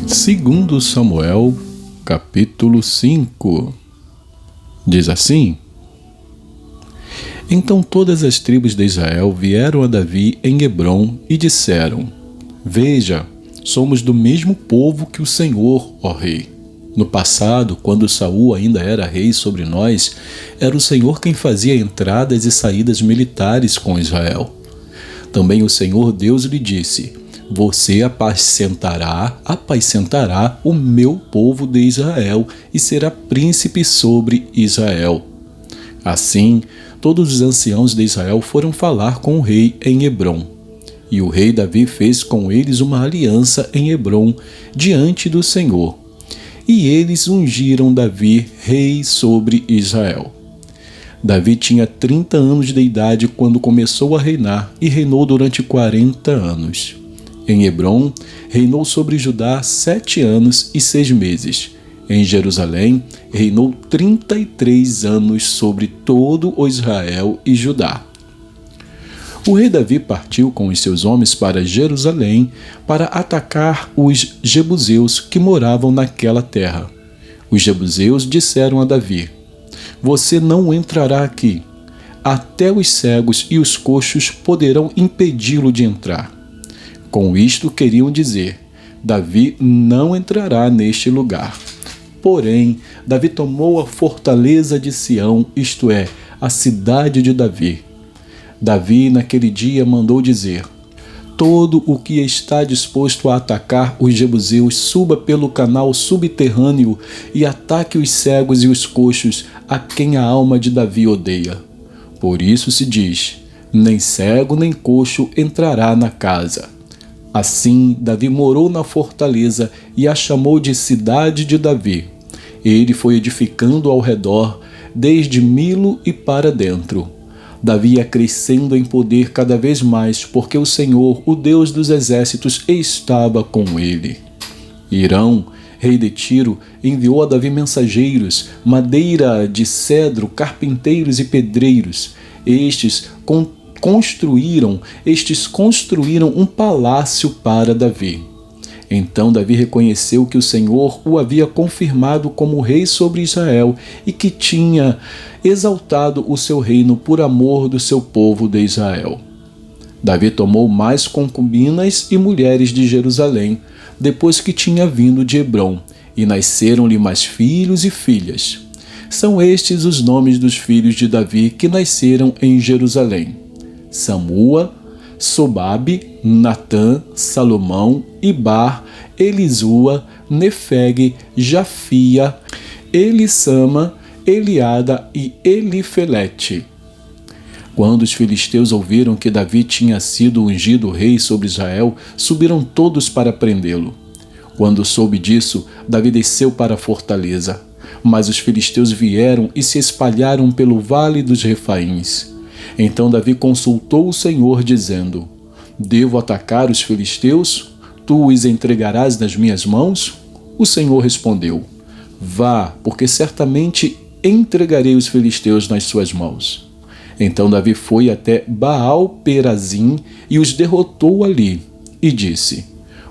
Segundo Samuel, capítulo 5, diz assim: Então todas as tribos de Israel vieram a Davi em Hebrom e disseram: Veja, somos do mesmo povo que o Senhor, ó rei. No passado, quando Saul ainda era rei sobre nós, era o Senhor quem fazia entradas e saídas militares com Israel. Também o Senhor Deus lhe disse: Você apacentará o meu povo de Israel e será príncipe sobre Israel. Assim, todos os anciãos de Israel foram falar com o rei em Hebrom. E o rei Davi fez com eles uma aliança em Hebrom diante do Senhor. E eles ungiram Davi rei sobre Israel. Davi tinha 30 anos de idade quando começou a reinar e reinou durante 40 anos. Em Hebrom, reinou sobre Judá 7 anos e 6 meses. Em Jerusalém, reinou 33 anos sobre todo o Israel e Judá. O rei Davi partiu com os seus homens para Jerusalém para atacar os jebuseus que moravam naquela terra. Os jebuseus disseram a Davi: Você não entrará aqui. Até os cegos e os coxos poderão impedi-lo de entrar. Com isto queriam dizer: Davi não entrará neste lugar. Porém, Davi tomou a fortaleza de Sião, isto é, a cidade de Davi. Davi, naquele dia, mandou dizer: Todo o que está disposto a atacar os jebuseus suba pelo canal subterrâneo e ataque os cegos e os coxos, a quem a alma de Davi odeia. Por isso se diz: Nem cego nem coxo entrará na casa. Assim, Davi morou na fortaleza e a chamou de Cidade de Davi. Ele foi edificando ao redor, desde Milo e para dentro. Davi ia crescendo em poder cada vez mais, porque o Senhor, o Deus dos exércitos, estava com ele. Hirão, rei de Tiro, enviou a Davi mensageiros, madeira de cedro, carpinteiros e pedreiros. Estes construíram um palácio para Davi. Então Davi reconheceu que o Senhor o havia confirmado como rei sobre Israel e que tinha exaltado o seu reino por amor do seu povo de Israel. Davi tomou mais concubinas e mulheres de Jerusalém, depois que tinha vindo de Hebrom, e nasceram-lhe mais filhos e filhas. São estes os nomes dos filhos de Davi que nasceram em Jerusalém: Samua, Sobabe, Natã, Salomão, Ibar, Elisua, Nefeg, Jafia, Elissama, Eliada e Elifelete. Quando os filisteus ouviram que Davi tinha sido ungido rei sobre Israel, subiram todos para prendê-lo. Quando soube disso, Davi desceu para a fortaleza. Mas os filisteus vieram e se espalharam pelo vale dos Refaíns. Então Davi consultou o Senhor, dizendo: Devo atacar os filisteus? Tu os entregarás nas minhas mãos? O Senhor respondeu: Vá, porque certamente entregarei os filisteus nas suas mãos. Então Davi foi até Baal-Perazim e os derrotou ali, e disse: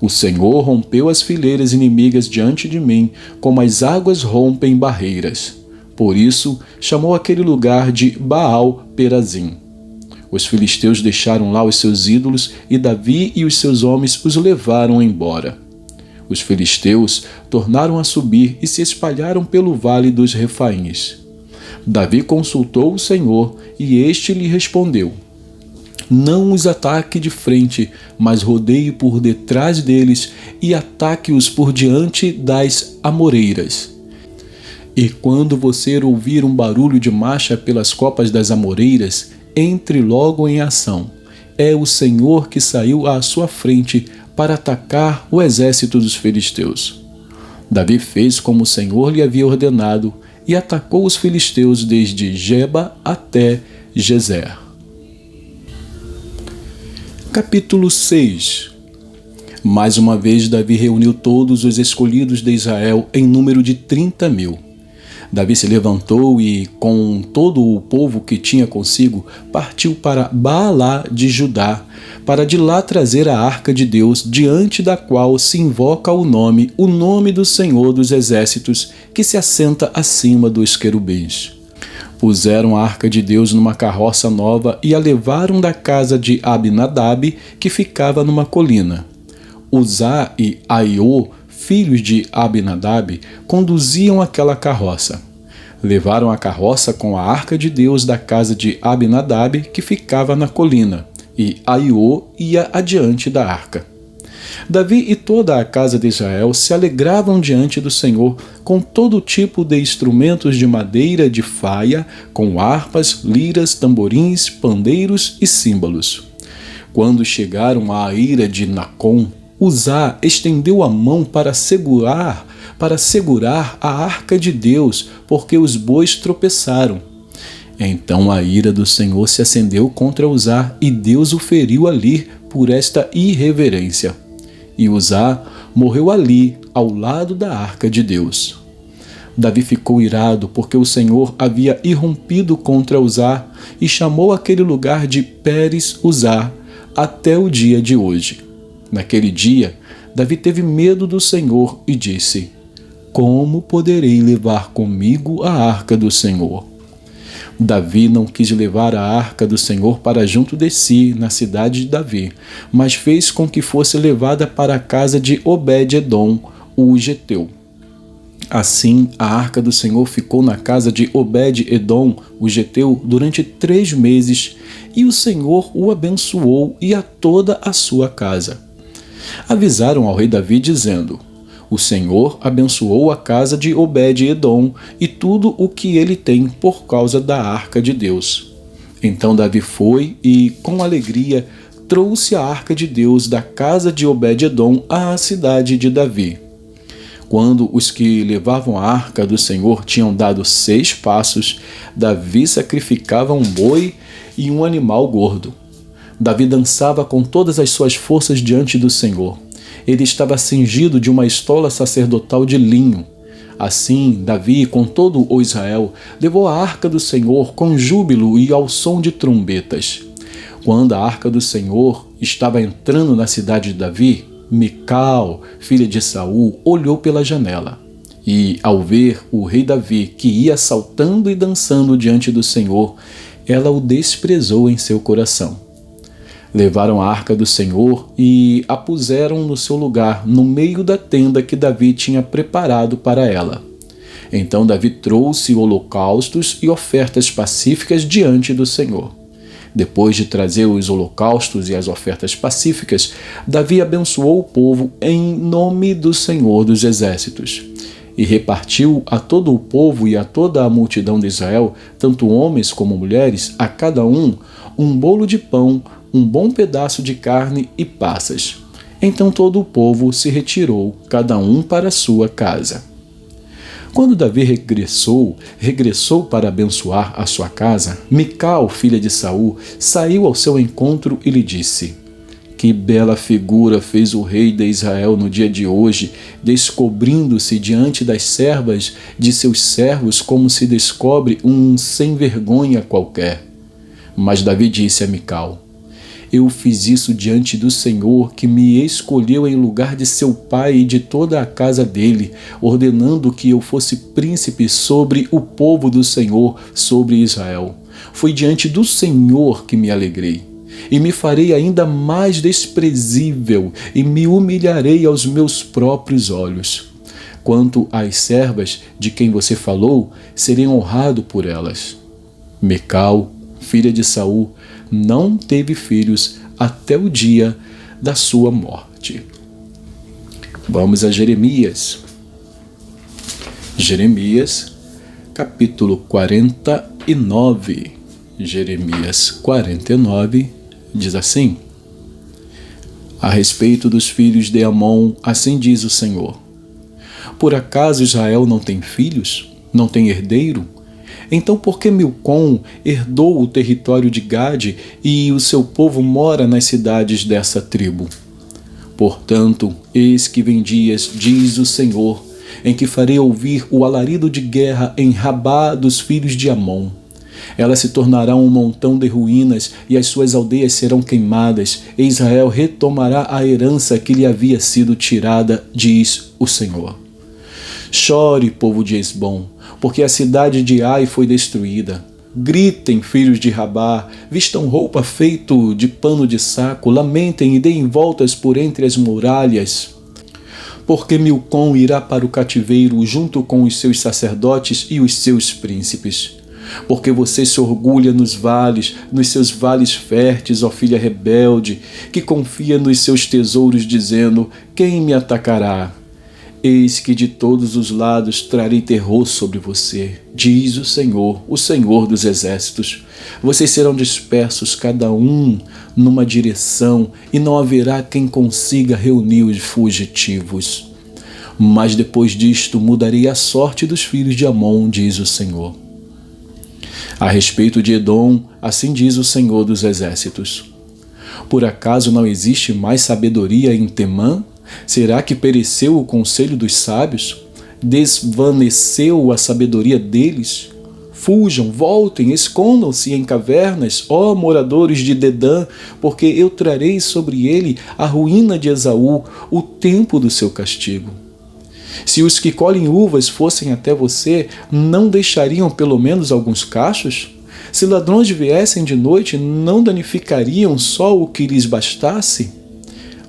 O Senhor rompeu as fileiras inimigas diante de mim, como as águas rompem barreiras. Por isso, chamou aquele lugar de Baal-Perazim. Os filisteus deixaram lá os seus ídolos e Davi e os seus homens os levaram embora. Os filisteus tornaram a subir e se espalharam pelo vale dos Refaíns. Davi consultou o Senhor e este lhe respondeu: Não os ataque de frente, mas rodeie por detrás deles e ataque-os por diante das amoreiras. E quando você ouvir um barulho de marcha pelas copas das amoreiras, entre logo em ação. É o Senhor que saiu à sua frente para atacar o exército dos filisteus. Davi fez como o Senhor lhe havia ordenado e atacou os filisteus desde Geba até Gezer. Capítulo 6. Mais uma vez Davi reuniu todos os escolhidos de Israel em número de 30.000. Davi se levantou e, com todo o povo que tinha consigo, partiu para Baalá de Judá, para de lá trazer a arca de Deus, diante da qual se invoca o nome do Senhor dos Exércitos, que se assenta acima dos querubins. Puseram a arca de Deus numa carroça nova e a levaram da casa de Abinadab, que ficava numa colina. Uzá e Aiô, filhos de Abinadab, conduziam aquela carroça. Levaram a carroça com a arca de Deus da casa de Abinadab, que ficava na colina, e Aiô ia adiante da arca. Davi e toda a casa de Israel se alegravam diante do Senhor com todo tipo de instrumentos de madeira de faia, com harpas, liras, tamborins, pandeiros e símbolos. Quando chegaram à ira de Nacon, Uzá estendeu a mão para segurar a arca de Deus, porque os bois tropeçaram. Então a ira do Senhor se acendeu contra Uzá, e Deus o feriu ali por esta irreverência. E Uzá morreu ali, ao lado da arca de Deus. Davi ficou irado, porque o Senhor havia irrompido contra Uzá, e chamou aquele lugar de Pérez Uzá, até o dia de hoje. Naquele dia, Davi teve medo do Senhor e disse: como poderei levar comigo a arca do Senhor? Davi não quis levar a arca do Senhor para junto de si, na cidade de Davi, mas fez com que fosse levada para a casa de Obed-edom, o geteu. Assim, a arca do Senhor ficou na casa de Obed-edom, o geteu, durante 3 meses, e o Senhor o abençoou e a toda a sua casa. Avisaram ao rei Davi, dizendo: o Senhor abençoou a casa de Obed-edom e tudo o que ele tem por causa da arca de Deus. Então Davi foi e, com alegria, trouxe a arca de Deus da casa de Obed-edom à cidade de Davi. Quando os que levavam a arca do Senhor tinham dado 6 passos, Davi sacrificava um boi e um animal gordo. Davi dançava com todas as suas forças diante do Senhor. Ele estava cingido de uma estola sacerdotal de linho. Assim, Davi, com todo o Israel, levou a arca do Senhor com júbilo e ao som de trombetas. Quando a arca do Senhor estava entrando na cidade de Davi, Mical, filha de Saul, olhou pela janela. E, ao ver o rei Davi, que ia saltando e dançando diante do Senhor, ela o desprezou em seu coração. Levaram a arca do Senhor e a puseram no seu lugar, no meio da tenda que Davi tinha preparado para ela. Então Davi trouxe holocaustos e ofertas pacíficas diante do Senhor. Depois de trazer os holocaustos e as ofertas pacíficas, Davi abençoou o povo em nome do Senhor dos Exércitos. E repartiu a todo o povo e a toda a multidão de Israel, tanto homens como mulheres, a cada um bolo de pão, um bom pedaço de carne e passas. Então todo o povo se retirou, cada um para a sua casa. Quando Davi regressou para abençoar a sua casa, Mical, filha de Saul, saiu ao seu encontro e lhe disse: que bela figura fez o rei de Israel no dia de hoje, descobrindo-se diante das servas de seus servos como se descobre um sem-vergonha qualquer. Mas Davi disse a Mical: eu fiz isso diante do Senhor, que me escolheu em lugar de seu pai e de toda a casa dele, ordenando que eu fosse príncipe sobre o povo do Senhor, sobre Israel. Foi diante do Senhor que me alegrei. E me farei ainda mais desprezível, e me humilharei aos meus próprios olhos. Quanto às servas de quem você falou, serei honrado por elas. Mical, filha de Saul, não teve filhos até o dia da sua morte. Vamos a Jeremias. Jeremias, capítulo 49. Jeremias 49 diz assim: a respeito dos filhos de Amon, assim diz o Senhor: por acaso Israel não tem filhos? Não tem herdeiro? Então por que Milcom herdou o território de Gade e o seu povo mora nas cidades dessa tribo? Portanto, eis que vem dias, diz o Senhor, em que farei ouvir o alarido de guerra em Rabá dos filhos de Amon. Ela se tornará um montão de ruínas e as suas aldeias serão queimadas, e Israel retomará a herança que lhe havia sido tirada, diz o Senhor. Chore, povo de Esbom, porque a cidade de Ai foi destruída. Gritem, filhos de Rabá, vistam roupa feito de pano de saco, lamentem e deem voltas por entre as muralhas. Porque Milcom irá para o cativeiro junto com os seus sacerdotes e os seus príncipes. Porque você se orgulha nos seus vales férteis, ó filha rebelde, que confia nos seus tesouros, dizendo: quem me atacará? Eis que de todos os lados trarei terror sobre você, diz o Senhor dos exércitos. Vocês serão dispersos, cada um numa direção, e não haverá quem consiga reunir os fugitivos. Mas depois disto mudarei a sorte dos filhos de Amon, diz o Senhor. A respeito de Edom, assim diz o Senhor dos exércitos: por acaso não existe mais sabedoria em Temã? Será que pereceu o conselho dos sábios? Desvaneceu a sabedoria deles? Fujam, voltem, escondam-se em cavernas, ó moradores de Dedã, porque eu trarei sobre ele a ruína de Esaú, o tempo do seu castigo. Se os que colhem uvas fossem até você, não deixariam pelo menos alguns cachos? Se ladrões viessem de noite, não danificariam só o que lhes bastasse?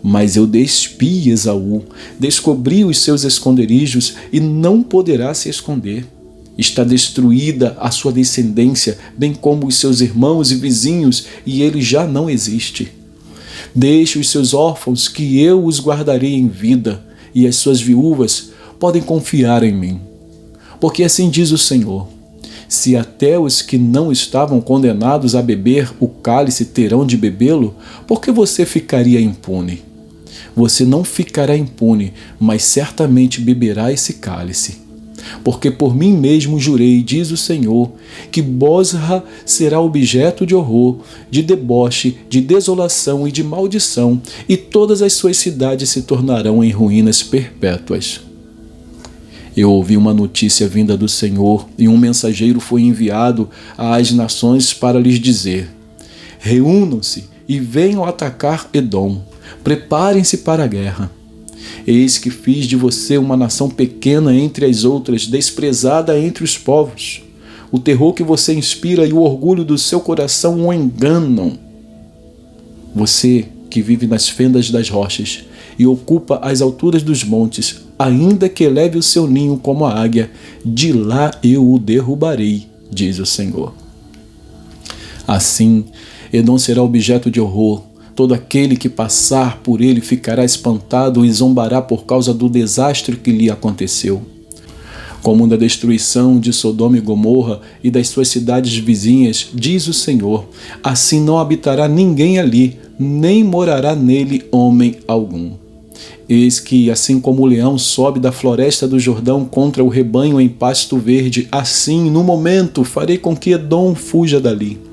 Mas eu despi Esaú, descobri os seus esconderijos e não poderá se esconder. Está destruída a sua descendência, bem como os seus irmãos e vizinhos, e ele já não existe. Deixe os seus órfãos, que eu os guardarei em vida, e as suas viúvas podem confiar em mim. Porque assim diz o Senhor: se até os que não estavam condenados a beber o cálice terão de bebê-lo, por que você ficaria impune? Você não ficará impune, mas certamente beberá esse cálice. Porque por mim mesmo jurei, diz o Senhor, que Bosra será objeto de horror, de deboche, de desolação e de maldição, e todas as suas cidades se tornarão em ruínas perpétuas. Eu ouvi uma notícia vinda do Senhor, e um mensageiro foi enviado às nações para lhes dizer: reúnam-se e venham atacar Edom. Preparem-se para a guerra. Eis que fiz de você uma nação pequena entre as outras, desprezada entre os povos. O terror que você inspira e o orgulho do seu coração o enganam. Você que vive nas fendas das rochas e ocupa as alturas dos montes, ainda que eleve o seu ninho como a águia, de lá eu o derrubarei, diz o Senhor. Assim, Edom será objeto de horror. Todo aquele que passar por ele ficará espantado e zombará por causa do desastre que lhe aconteceu. Como da destruição de Sodoma e Gomorra e das suas cidades vizinhas, diz o Senhor, assim não habitará ninguém ali, nem morará nele homem algum. Eis que, assim como o leão sobe da floresta do Jordão contra o rebanho em pasto verde, assim, no momento, farei com que Edom fuja dali.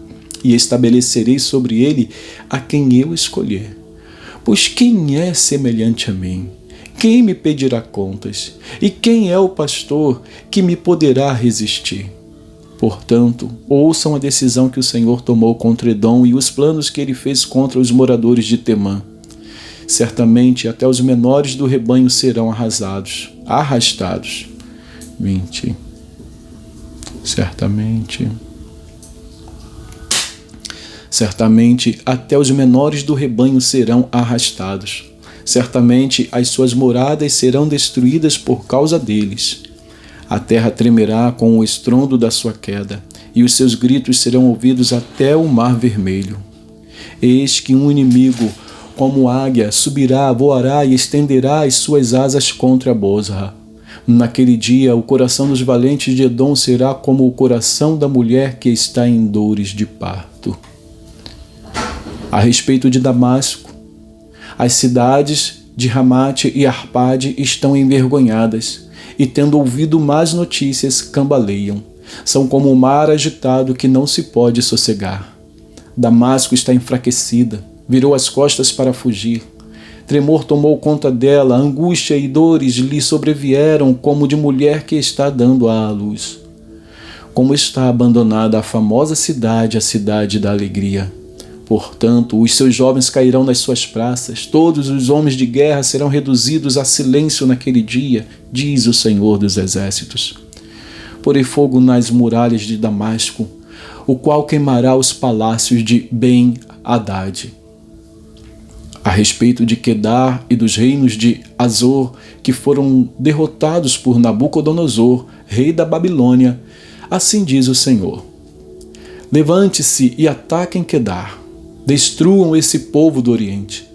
E estabelecerei sobre ele a quem eu escolher. Pois quem é semelhante a mim? Quem me pedirá contas? E quem é o pastor que me poderá resistir? Portanto, ouçam a decisão que o Senhor tomou contra Edom e os planos que ele fez contra os moradores de Temã. Certamente até os menores do rebanho serão arrastados. 20. Certamente até os menores do rebanho serão arrastados. Certamente as suas moradas serão destruídas por causa deles. A terra tremerá com o estrondo da sua queda, e os seus gritos serão ouvidos até o mar vermelho. Eis que um inimigo, como águia, subirá, voará e estenderá as suas asas contra Bosra. Naquele dia, o coração dos valentes de Edom será como o coração da mulher que está em dores de parto. A respeito de Damasco, as cidades de Ramate e Arpade estão envergonhadas, e tendo ouvido más notícias, cambaleiam. São como o mar agitado que não se pode sossegar. Damasco está enfraquecida, virou as costas para fugir. Tremor tomou conta dela, angústia e dores lhe sobrevieram como de mulher que está dando à luz. Como está abandonada a famosa cidade, a cidade da alegria. Portanto, os seus jovens cairão nas suas praças, todos os homens de guerra serão reduzidos a silêncio naquele dia, diz o Senhor dos Exércitos. Porei fogo nas muralhas de Damasco, o qual queimará os palácios de Ben-Hadad. A respeito de Quedar e dos reinos de Azor, que foram derrotados por Nabucodonosor, rei da Babilônia, assim diz o Senhor: levante-se e ataquem Quedar. Destruam esse povo do Oriente.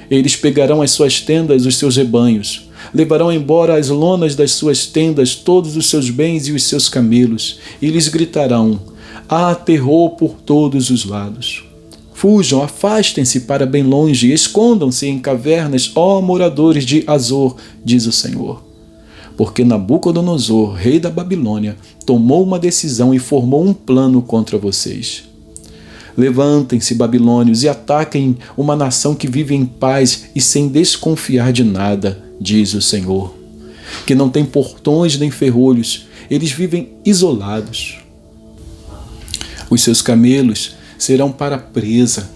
Eles pegarão as suas tendas, os seus rebanhos. Levarão embora as lonas das suas tendas, todos os seus bens e os seus camelos. E lhes gritarão: há terror por todos os lados. Fujam, afastem-se para bem longe, escondam-se em cavernas, ó moradores de Azor, diz o Senhor. Porque Nabucodonosor, rei da Babilônia, tomou uma decisão e formou um plano contra vocês. Levantem-se, babilônios, e ataquem uma nação que vive em paz e sem desconfiar de nada, diz o Senhor. Que não tem portões nem ferrolhos, eles vivem isolados. Os seus camelos serão para presa,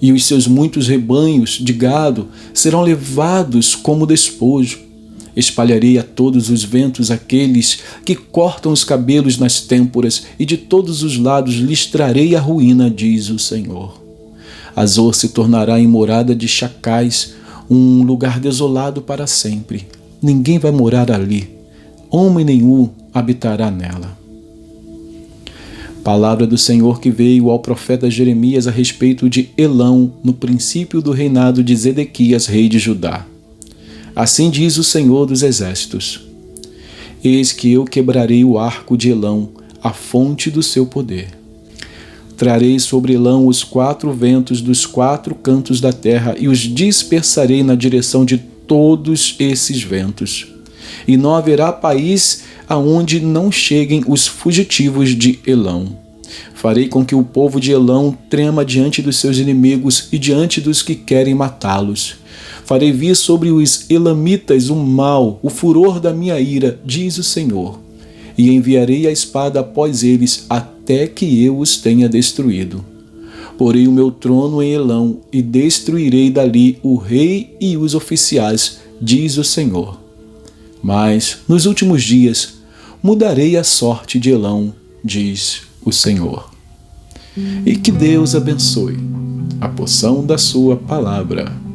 e os seus muitos rebanhos de gado serão levados como despojo. Espalharei a todos os ventos aqueles que cortam os cabelos nas têmporas, e de todos os lados lhes trarei a ruína, diz o Senhor. Azor se tornará em morada de chacais, um lugar desolado para sempre. Ninguém vai morar ali, homem nenhum habitará nela. Palavra do Senhor que veio ao profeta Jeremias a respeito de Elão, no princípio do reinado de Zedequias, rei de Judá. Assim diz o Senhor dos Exércitos: eis que eu quebrarei o arco de Elão, a fonte do seu poder. Trarei sobre Elão os 4 ventos dos 4 cantos da terra e os dispersarei na direção de todos esses ventos. E não haverá país aonde não cheguem os fugitivos de Elão. Farei com que o povo de Elão trema diante dos seus inimigos e diante dos que querem matá-los. Farei vir sobre os elamitas o mal, o furor da minha ira, diz o Senhor, e enviarei a espada após eles até que eu os tenha destruído. Porei o meu trono em Elão e destruirei dali o rei e os oficiais, diz o Senhor. Mas, nos últimos dias, mudarei a sorte de Elão, diz o Senhor. E que Deus abençoe a porção da sua palavra.